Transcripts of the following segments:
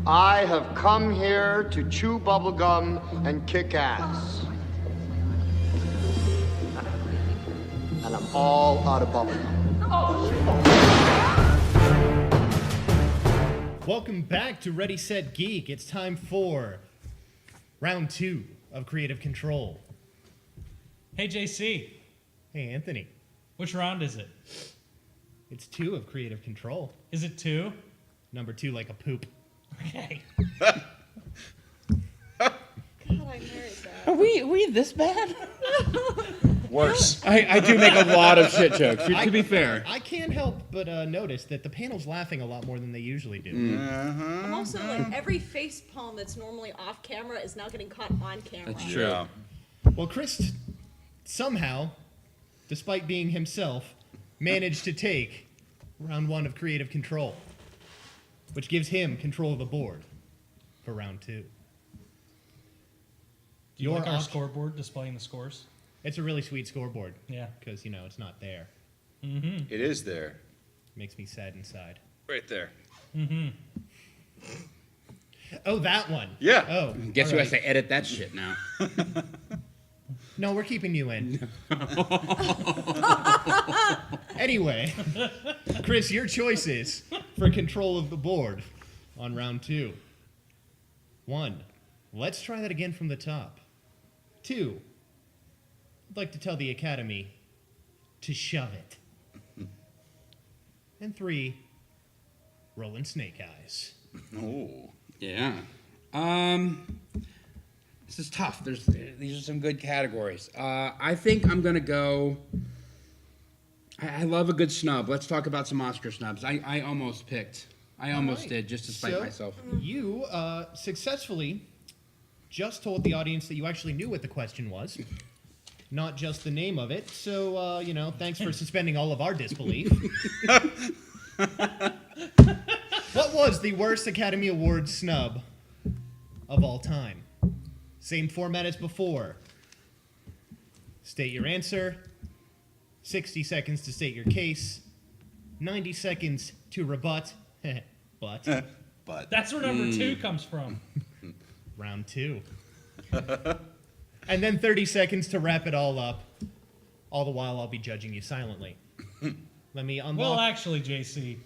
I have come here to chew bubblegum and kick ass. And I'm all out of bubblegum. Welcome back to Ready, Set, Geek. It's time for round 2 of Creative Control. Hey, JC. Hey, Anthony. Which round is it? It's 2 of Creative Control. Is it 2? Number 2 like a poop. Okay. God, I heard that. Are we this bad? Worse. I do make a lot of shit jokes, to be fair. I can't help but notice that the panel's laughing a lot more than they usually do. I'm also like, every face palm that's normally off camera is now getting caught on camera. That's true. Yeah. Well, Chris somehow, despite being himself, managed to take round 1 of Creative Control, which gives him control of the board for round 2. Do you like our op- scoreboard displaying the scores? It's a really sweet scoreboard. Yeah. Because, it's not there. It is there. Makes me sad inside. Right there. Oh, that one. Yeah. Oh. Guess who all has to edit that shit now? No, we're keeping you in. Anyway, Chris, your choices for control of the board on round 2. 1, let's try that again from the top. 2, I'd like to tell the Academy to shove it. And 3, rolling snake eyes. Oh. Yeah. This is tough. These are some good categories. I think I'm gonna go. I love a good snub. Let's talk about some Oscar snubs. I almost picked. I almost did, just to spite myself. You successfully just told the audience that you actually knew what the question was, not just the name of it. So, thanks for suspending all of our disbelief. What was the worst Academy Awards snub of all time? Same format as before. State your answer. 60 seconds to state your case. 90 seconds to rebut. But But. That's where number 2 comes from. round 2. And then 30 seconds to wrap it all up. All the while, I'll be judging you silently. Let me unlock. Well, actually, JC.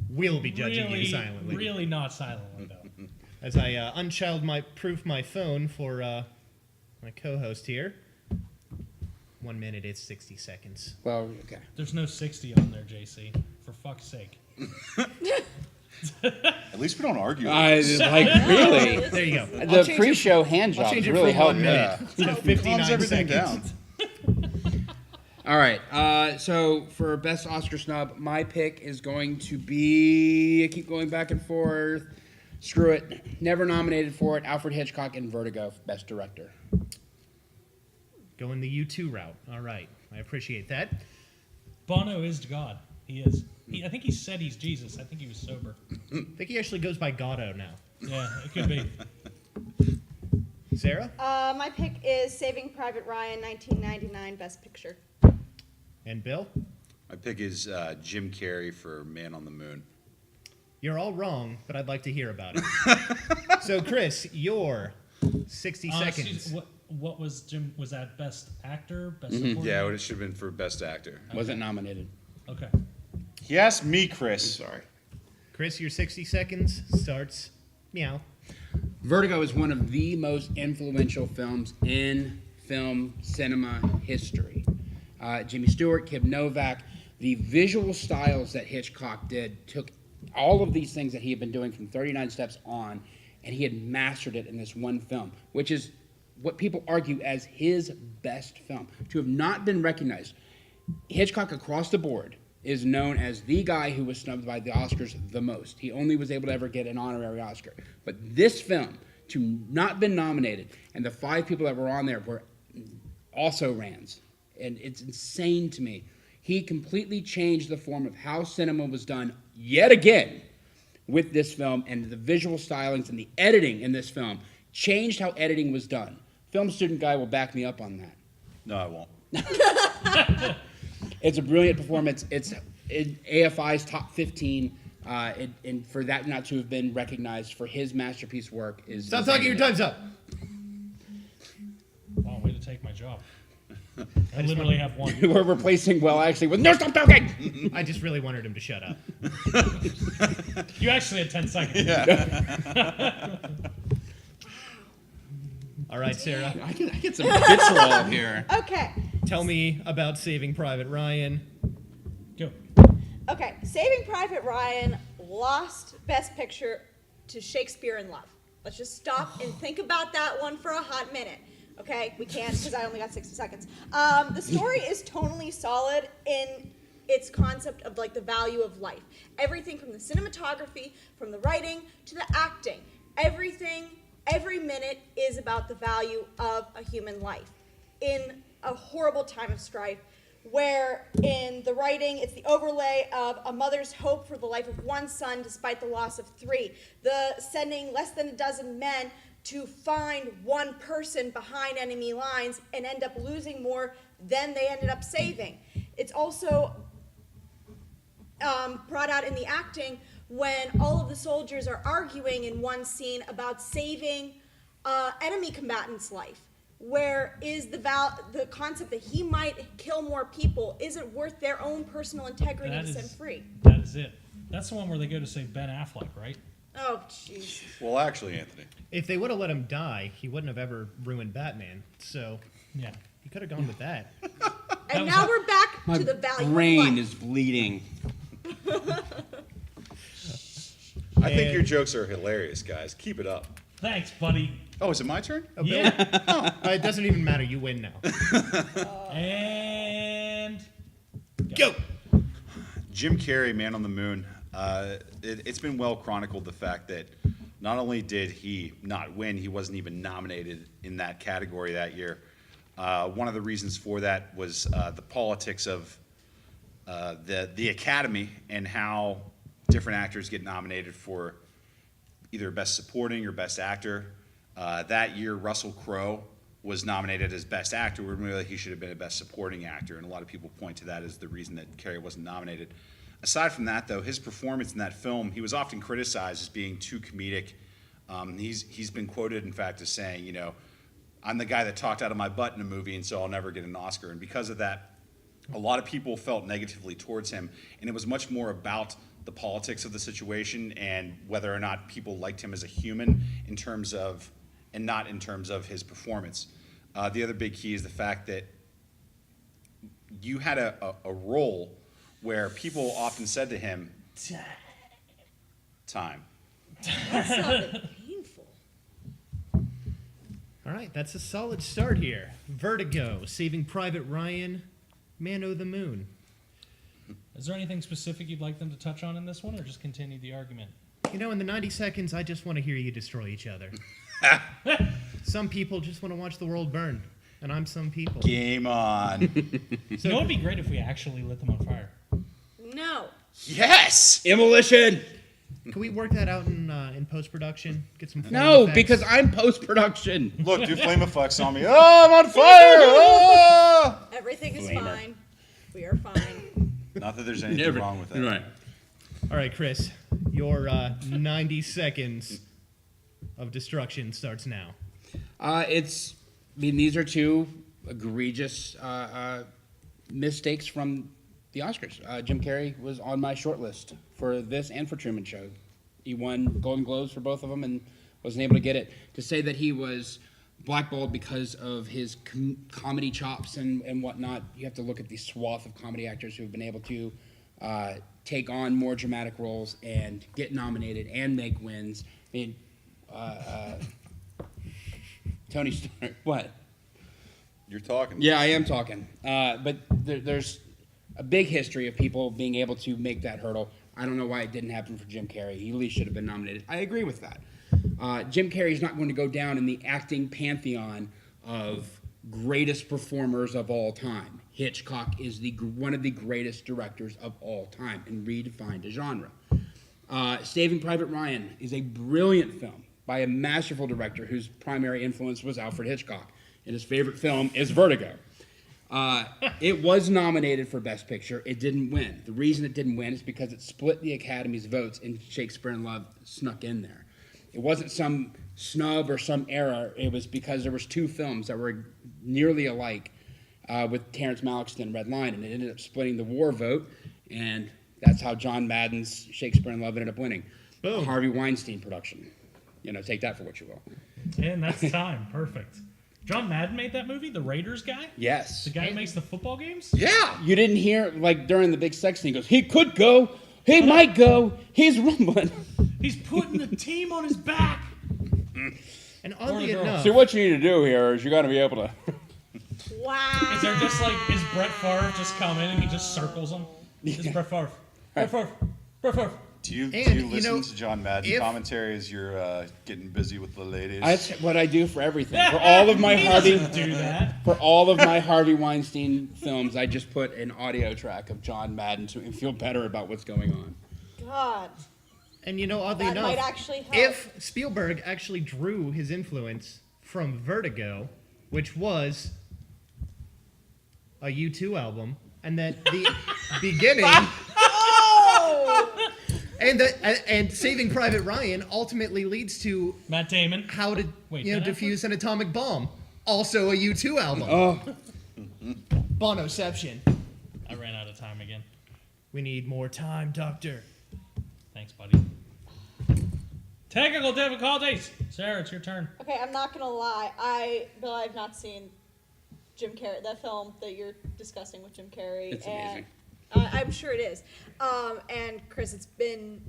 We'll be judging you silently. Really not silently, though. As I unchild-proof my phone for my co-host here. 1 minute is 60 seconds. Well, okay. There's no 60 on there, JC. For fuck's sake. At least we don't argue. Really. There you go. The pre-show hand I'll jobs change it really from helped 1 me. minute to 59 Calms everything seconds. down. All right. So for best Oscar snub, my pick is going to be. I keep going back and forth. Screw it. Never nominated for it. Alfred Hitchcock and Vertigo, best director. Going the U2 route. All right. I appreciate that. Bono is God. He is. I think he said he's Jesus. I think he was sober. I think he actually goes by Gatto now. Yeah, it could be. Sarah? My pick is Saving Private Ryan, 1999, Best Picture. And Bill? My pick is Jim Carrey for Man on the Moon. You're all wrong, but I'd like to hear about it. So, Chris, your 60 seconds. Excuse, what was Jim? Was that best actor? Best supporting? Yeah, it should have been for Best Actor. Wasn't nominated. Okay. He asked me, Chris. Sorry. Chris, your 60 seconds starts meow. Vertigo is one of the most influential films in film cinema history. Jimmy Stewart, Kim Novak, the visual styles that Hitchcock did took all of these things that he had been doing from 39 Steps on, and he had mastered it in this one film, which is what people argue as his best film. To have not been recognized, Hitchcock across the board is known as the guy who was snubbed by the Oscars the most. He only was able to ever get an honorary Oscar. But this film, to not been nominated, and the 5 people that were on there were also Rands. And it's insane to me. He completely changed the form of how cinema was done yet again with this film, and the visual stylings and the editing in this film changed how editing was done. Film student guy will back me up on that. No, I won't. It's a brilliant performance. It's in AFI's top 15 And for that not to have been recognized for his masterpiece work is... Stop talking, your time's up. Wow, way to take my job. I literally have one. We're replacing Will actually with no, stop talking! I just really wanted him to shut up. You actually had 10 seconds. All right, Sarah. I get some vitriol here. Okay. Tell me about Saving Private Ryan. Go. Okay. Saving Private Ryan lost Best Picture to Shakespeare in Love. Let's just stop and think about that one for a hot minute. Okay, we can't because I only got 60 seconds. The story is tonally solid in its concept of like the value of life. Everything from the cinematography, from the writing to the acting, everything, every minute is about the value of a human life in a horrible time of strife. Where in the writing, it's the overlay of a mother's hope for the life of one son despite the loss of 3. The sending less than a dozen men to find one person behind enemy lines and end up losing more than they ended up saving. It's also brought out in the acting when all of the soldiers are arguing in one scene about saving enemy combatant's life. Where is the concept that he might kill more people isn't worth their own personal integrity to set free? That is it. That's the one where they go to save Ben Affleck, right? Oh, jeez. Well, actually, Anthony. If they would have let him die, he wouldn't have ever ruined Batman. So Yeah. he could have gone with that. And now we're back to the value of Brain life. is bleeding. I think your jokes are hilarious, guys. Keep it up. Thanks, buddy. Oh, is it my turn? Yeah. It doesn't even matter. You win now. And Go. Jim Carrey, Man on the Moon. It's been well chronicled the fact that not only did he not win, he wasn't even nominated in that category that year. One of the reasons for that was the politics of the Academy and how different actors get nominated for either Best Supporting or Best Actor. That year, Russell Crowe was nominated as Best Actor, when really he should have been a Best Supporting Actor, and a lot of people point to that as the reason that Carrey wasn't nominated. Aside from that, though, his performance in that film, he was often criticized as being too comedic. He's been quoted, in fact, as saying, you know, I'm the guy that talked out of my butt in a movie, and so I'll never get an Oscar. And because of that, a lot of people felt negatively towards him, and it was much more about the politics of the situation and whether or not people liked him as a human in terms of, and not in terms of his performance. The other big key is the fact that you had a role where people often said to him, time. That sounded painful. All right, that's a solid start here. Vertigo, Saving Private Ryan, Man o' the Moon. is there anything specific you'd like them to touch on in this one, or just continue the argument? You know, in the 90 seconds, I just want to hear you destroy each other. Some people just want to watch the world burn, and I'm some people. Game on. You know, it'd be great if we actually lit them on fire. No. Yes! Immolition! Can we work that out in post-production? Get some flame No, effects? because I'm post-production. Look, do flame effects on me. Oh, I'm on fire! Oh! Everything is fine. We are fine. Not that there's anything wrong with that. Right. All right, Chris, your 90 seconds of destruction starts now. These are two egregious mistakes from the Oscars. Jim Carrey was on my short list for this and for Truman Show. He won Golden Globes for both of them and wasn't able to get it. To say that he was blackballed because of his comedy chops and whatnot, you have to look at the swath of comedy actors who have been able to take on more dramatic roles and get nominated and make wins. I mean, Tony Stark, what? You're talking. Yeah, I am talking. But there's a big history of people being able to make that hurdle. I don't know why it didn't happen for Jim Carrey. He at least should have been nominated. I agree with that. Jim Carrey is not going to go down in the acting pantheon of greatest performers of all time. Hitchcock is one of the greatest directors of all time and redefined a genre. Saving Private Ryan is a brilliant film by a masterful director whose primary influence was Alfred Hitchcock, and his favorite film is Vertigo. It was nominated for Best Picture. It didn't win. The reason it didn't win is because it split the Academy's votes and Shakespeare in Love snuck in there. It wasn't some snub or some error. It was because there was two films that were nearly alike with Terrence Malick's Red Line, and it ended up splitting the war vote, and that's how John Madden's Shakespeare in Love ended up winning. Boom. A Harvey Weinstein production. Take that for what you will. And that's time. Perfect. John Madden made that movie, the Raiders guy? Yes. The guy who makes the football games? Yeah. You didn't hear, during the big sex scene, he goes, he could go, he might go, he's rumbling. He's putting the team on his back. And oddly enough, See, what you need to do here is you got to be able to... Wow. Is there just is Brett Favre just come in and he just circles them? Is Brett Favre. Brett Favre. Brett Favre. Do you And, listen to John Madden commentary as you're getting busy with the ladies? That's what I do for everything. For all of my He Harvey... doesn't do that. For all of my Harvey Weinstein films, I just put an audio track of John Madden to feel better about what's going on. God. and oddly That enough, might actually help. if Spielberg actually drew his influence from Vertigo, which was a U2 album, and that the beginning Oh! and Saving Private Ryan ultimately leads to Matt Damon. how to Wait, Ben defuse an atomic bomb, also a U2 album. Oh, Bonoception. I ran out of time again. We need more time, Doctor. Thanks, buddy. Technical difficulties. Sarah, it's your turn. Okay, I'm not gonna lie. I've not seen Jim Carrey, that film that you're discussing with Jim Carrey. It's amazing. I'm sure it is. And Chris, it's been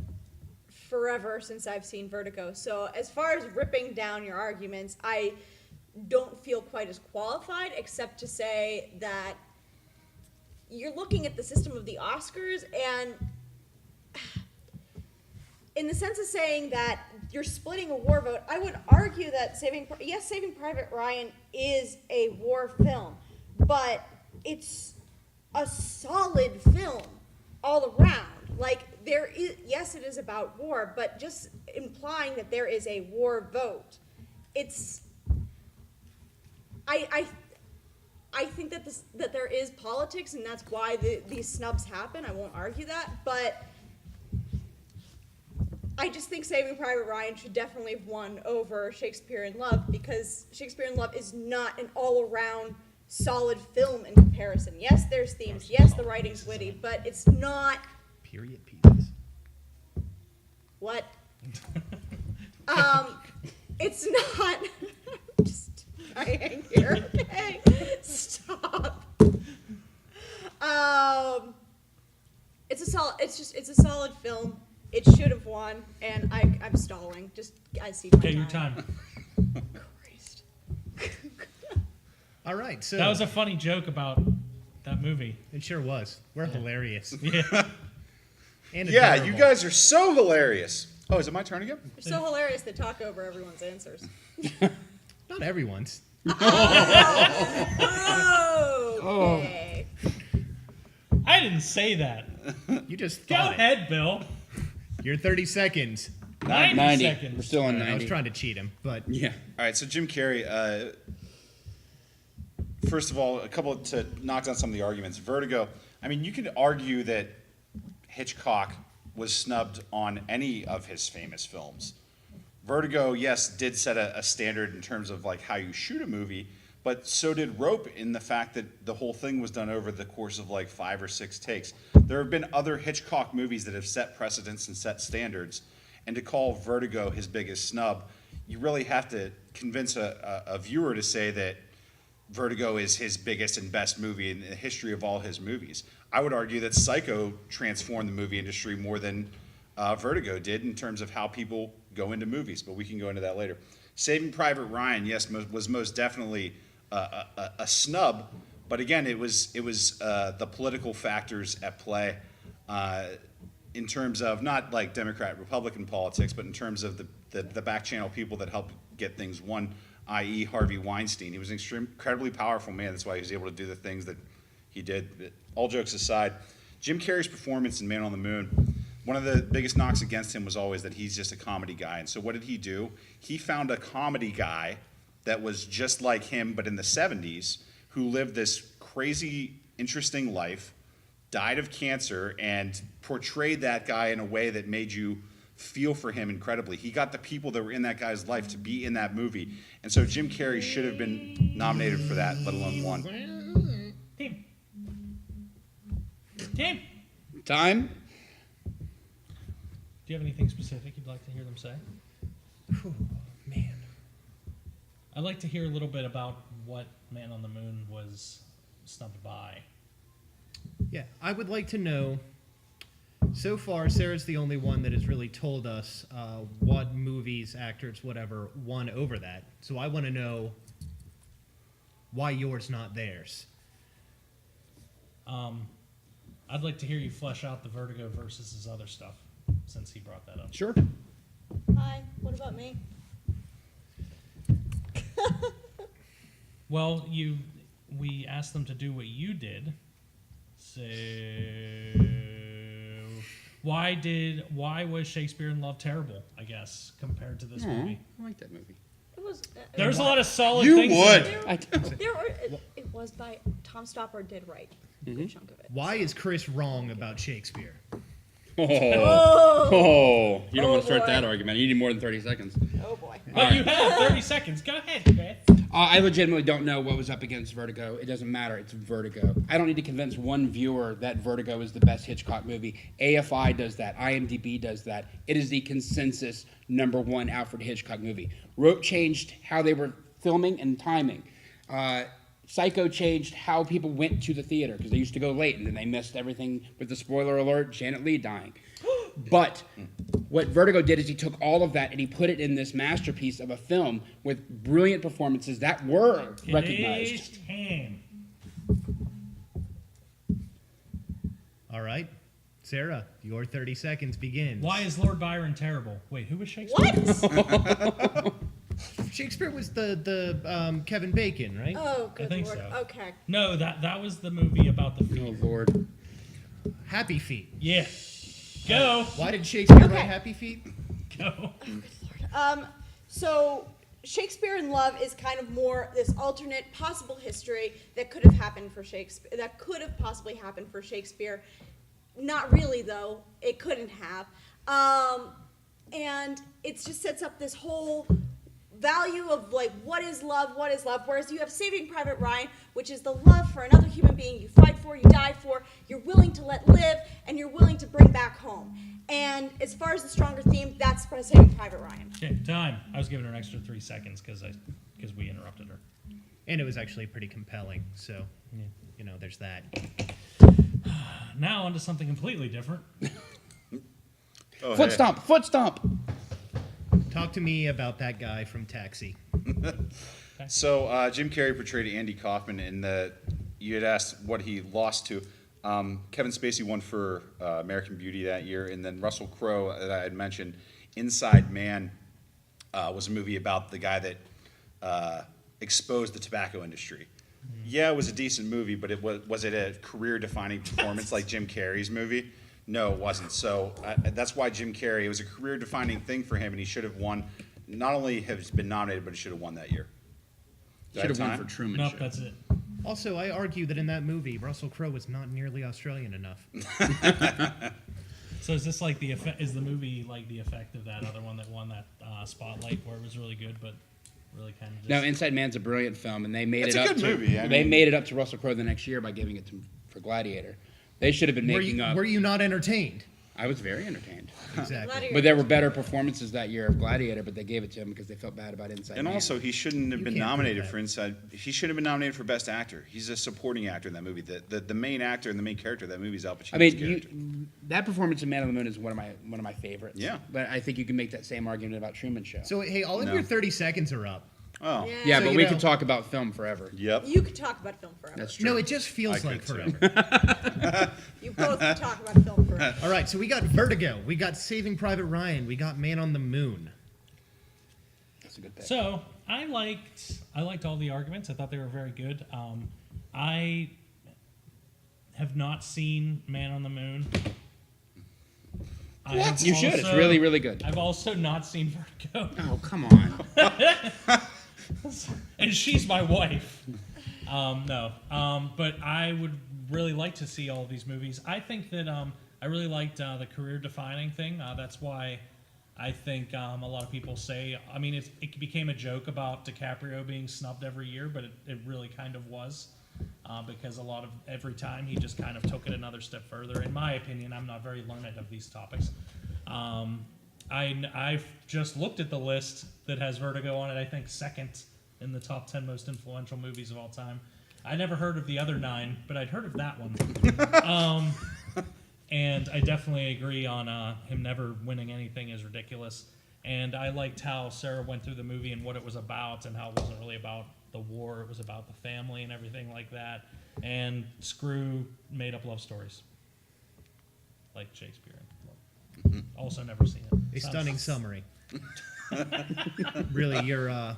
forever since I've seen Vertigo. So as far as ripping down your arguments, I don't feel quite as qualified, except to say that you're looking at the system of the Oscars, and in the sense of saying that you're splitting a war vote, I would argue that Saving Private Ryan is a war film, but it's a solid film all around. Yes, it is about war, but just implying that there is a war vote, I think that there is politics, and that's why these snubs happen. I won't argue that, but I just think Saving Private Ryan should definitely have won over Shakespeare in Love, because Shakespeare in Love is not an all-around solid film in comparison. Yes, there's themes. Yes, the writing's witty, but it's not... Period pieces. What? It's not... Just trying here, okay? Stop. It's a solid film. It should have won, and I'm stalling. I see my Okay, your time. Christ. All right, so That was a funny joke about that movie. it sure was. We're hilarious. Yeah. And Yeah, adorable. you guys are so hilarious. Oh, is it my turn again? You're so hilarious they talk over everyone's answers. Not everyone's. Okay. I didn't say that. You just Go thought it. ahead, Bill. Your 30 seconds. 90 We're seconds. still on I was 90. trying to cheat him, but Yeah. All right, so Jim Carrey. First of all, a couple to knock down some of the arguments. Vertigo. I mean, you could argue that Hitchcock was snubbed on any of his famous films. Vertigo, yes, did set a standard in terms of how you shoot a movie, but so did Rope, in the fact that the whole thing was done over the course of 5 or 6 takes. There have been other Hitchcock movies that have set precedents and set standards, and to call Vertigo his biggest snub, you really have to convince a viewer to say that Vertigo is his biggest and best movie in the history of all his movies. I would argue that Psycho transformed the movie industry more than Vertigo did in terms of how people go into movies, but we can go into that later. Saving Private Ryan, yes, was most definitely a snub, but again, it was the political factors at play in terms of not Democrat Republican politics, but in terms of the back channel people that helped get things won, i.e. Harvey Weinstein. He was an incredibly powerful man. That's why he was able to do the things that he did. But all jokes aside, Jim Carrey's performance in Man on the Moon, one of the biggest knocks against him was always that he's just a comedy guy. And so what did he do? He found a comedy guy that was just like him, but in the 70s, who lived this crazy, interesting life, died of cancer, and portrayed that guy in a way that made you feel for him incredibly. He got the people that were in that guy's life to be in that movie. And so Jim Carrey should have been nominated for that, let alone won. Team. Team. Time? Do you have anything specific you'd like to hear them say? Whew, man. I'd like to hear a little bit about what Man on the Moon was snubbed by. Yeah, I would like to know. So far, Sarah's the only one that has really told us what movies, actors, whatever, won over that. So I want to know why yours, not theirs. I'd like to hear you flesh out the Vertigo versus his other stuff, since he brought that up. Sure. Hi, what about me? Well, we asked them to do what you did. So why was Shakespeare in Love terrible, I guess, compared to this movie? I like that movie. It was. There's a lot of solid You things. in would. it. I don't. It was by Tom Stoppard. Did write a good chunk of it. Why is Chris wrong about Shakespeare? Oh, you don't want to start boy. that argument. You need more than 30 seconds. Oh boy. But you have 30 seconds. Go ahead, Chris. I legitimately don't know what was up against Vertigo. It doesn't matter. It's Vertigo. I don't need to convince one viewer that Vertigo is the best Hitchcock movie. AFI does that. IMDb does that. It is the consensus #1 Alfred Hitchcock movie. Rope changed how they were filming and timing. Psycho changed how people went to the theater because they used to go late and then they missed everything with the spoiler alert, Janet Leigh dying. But what Vertigo did is he took all of that and he put it in this masterpiece of a film with brilliant performances that were recognized. Today's time. All right. Sarah, your 30 seconds begins. Why is Lord Byron terrible? Wait, who was Shakespeare? What? Shakespeare was the Kevin Bacon, right? Oh, good think lord. so. Okay. No, that was the movie about the Oh, feet. Lord. Happy Feet. Yeah. Go. Why did Shakespeare Okay. write Happy Feet? Go. So Shakespeare in Love is kind of more this alternate possible history that could have happened for Shakespeare. That could have possibly happened for Shakespeare. Not really, though. It couldn't have. And it just sets up this whole value of like what is love, whereas you have Saving Private Ryan, which is the love for another human being you fight for, you die for, you're willing to let live, and you're willing to bring back home. And as far as the stronger theme, that's Saving Private Ryan. Okay, time. I was giving her an extra 3 seconds because we interrupted her. And it was actually pretty compelling. So, there's that. Now onto something completely different. Oh, Foot hey. stomp, foot stomp. Talk to me about that guy from Taxi. So Jim Carrey portrayed Andy Kaufman in the. You had asked what he lost to. Kevin Spacey won for American Beauty that year, and then Russell Crowe that I had mentioned, Inside Man, was a movie about the guy that exposed the tobacco industry. Yeah, it was a decent movie, but was it a career-defining performance like Jim Carrey's movie? No, it wasn't. So that's why Jim Carrey, it was a career-defining thing for him, and he should have won. Not only has been nominated, but he should have won that year. Do I Should have won time? for Truman Nope, Show. that's it. Also, I argue that in that movie, Russell Crowe was not nearly Australian enough. So is this like the effect? Is the movie like the effect of that other one that won that spotlight, where it was really good, but really kind of just... No, Inside Man's a brilliant film, and they made It's it a up good to movie, I they mean- made it up to Russell Crowe the next year by giving it to for Gladiator. They should have been making up. Were you not entertained? I was very entertained. Exactly. Gladiator. But there were better performances that year of Gladiator, but they gave it to him because they felt bad about Inside And Man. also, he shouldn't have You been can't prove nominated that. for Inside. He should have been nominated for Best Actor. He's a supporting actor in that movie. The main actor and the main character of that movie is Al Pacino's I mean, character. that performance in Man on the Moon is one of my favorites. Yeah. But I think you can make that same argument about Truman Show. So, hey, all of No. your 30 seconds are up. Oh, yeah, So, but you we know- could talk about film forever. yep. You could talk about film forever. That's true. No, it just feels I like could, too. forever. You both could talk about film forever. All right, so we got Vertigo. We got Saving Private Ryan. We got Man on the Moon. That's a good pick. So I liked all the arguments. I thought they were very good. I have not seen Man on the Moon. I have You should. It's also- really, really good. I've also not seen Vertigo, Oh, come on. and she's my wife. No. But I would really like to see all of these movies. I think that I really liked the career-defining thing. That's why I think a lot of people say, I mean, it became a joke about DiCaprio being snubbed every year, but it really kind of was. Because every time he just kind of took it another step further. In my opinion, I'm not very learned of these topics. I've just looked at the list that has Vertigo on it, I think second in the top 10 most influential movies of all time. I never heard of the other 9, but I'd heard of that one. And I definitely agree on him never winning anything is ridiculous. And I liked how Sarah went through the movie and what it was about, and how it wasn't really about the war, it was about the family and everything like that. And screw made-up love stories. Like Shakespeare. Also never seen it. A stunning summary. Really, your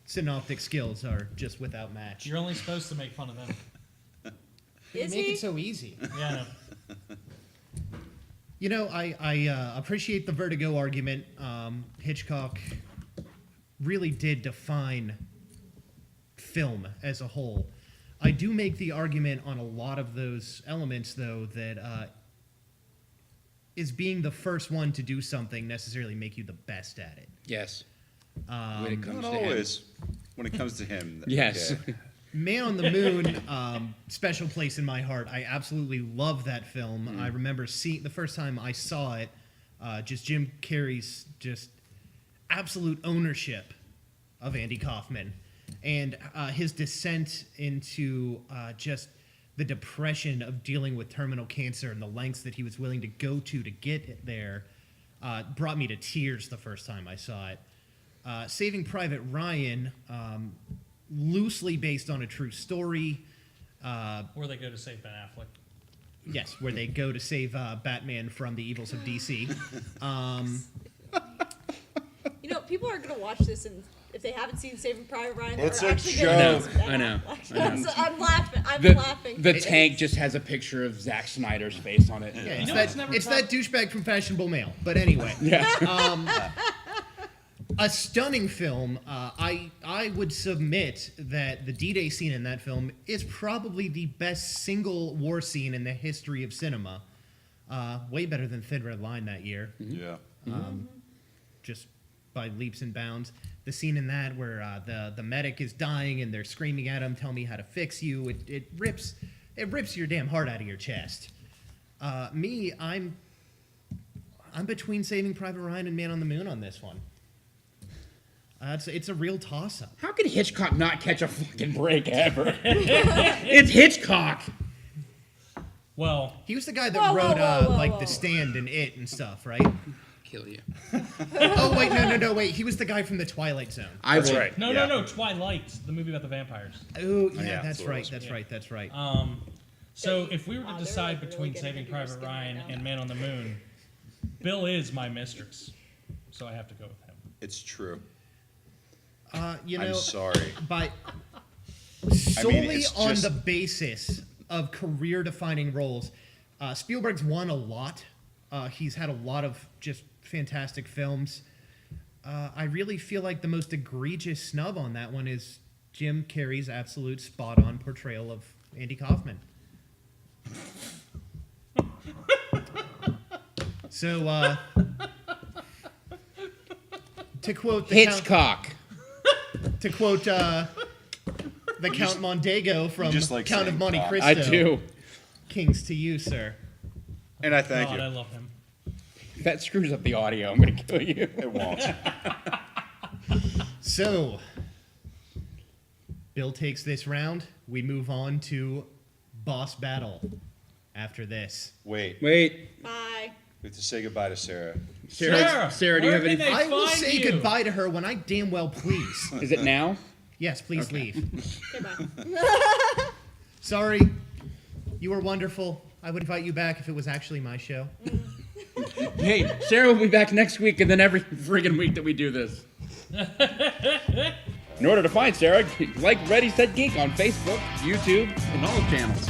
synoptic skills are just without match. You're only supposed to make fun of them. You Is make he? it so easy. Yeah, I know. You know, I appreciate the Vertigo argument. Hitchcock really did define film as a whole. I do make the argument on a lot of those elements, though, that is being the first one to do something necessarily make you the best at it. Yes. When it comes Not to him. always. When it comes to him. Yes. okay. Man on the Moon, special place in my heart. I absolutely love that film. I remember seeing the first time I saw it, just Jim Carrey's just absolute ownership of Andy Kaufman, and his descent into just the depression of dealing with terminal cancer and the lengths that he was willing to go to get it there brought me to tears the first time I saw it. Saving Private Ryan, loosely based on a true story. Or they go to save Ben Affleck. Yes, where they go to save Batman from the evils of DC. You know, people are gonna watch this, and if they haven't seen Saving Private Ryan, It's they're a actually joke. gonna watch that. I know. I'm laughing. I'm The, laughing. the tank just has a picture of Zack Snyder's face on it. Yeah, You it's know that, what's never it's top- that douchebag from Fashionable Mail. But anyway, a stunning film. I would submit that the D-Day scene in that film is probably the best single war scene in the history of cinema. Way better than Thin Red Line that year, Yeah. just by leaps and bounds. The scene in that where the medic is dying and they're screaming at him, "Tell me how to fix you." It rips your damn heart out of your chest. I'm between Saving Private Ryan and Man on the Moon on this one. It's a real toss-up. How could Hitchcock not catch a fucking break ever? It's Hitchcock. Well, He was the guy that Whoa, whoa, wrote whoa, whoa, like whoa. The Stand and It and stuff, right? Kill you. Oh wait, no, wait. He was the guy from The Twilight Zone. That's will- right. no, Yeah. no, Twilight, the movie about the vampires. Oh yeah, yeah, that's that's what it right. was. That's right. That's right. So if we were Wow, to they're, decide like, really between getting Saving under your Private skin Ryan right now. and Man on the Moon, Bill is my mistress, so I have to go with him. It's true. You know, I'm sorry. by solely it's on just- the basis of career-defining roles, Spielberg's won a lot. He's had a lot of just fantastic films. I really feel like the most egregious snub on that one is Jim Carrey's absolute spot-on portrayal of Andy Kaufman. So, to quote the Count, Hitchcock. to quote the Count Mondego from just like Count of saying Monte cock. Cristo. I do. Kings to you, sir. And I thank God, you. I love him. If that screws up the audio, I'm gonna kill you. It won't. So, Bill takes this round. We move on to boss battle after this. Wait. Wait, Bye. We have to say goodbye to Sarah. Sarah, do you where have can any? they I will find say you? goodbye to her when I damn well please. Is it now? Yes, please leave. Okay, bye. Sorry, you were wonderful. I would invite you back if it was actually my show. Hey, Sarah will be back next week, and then every friggin' week that we do this. In order to find Sarah, like Ready Set Geek on Facebook, YouTube, and all the channels.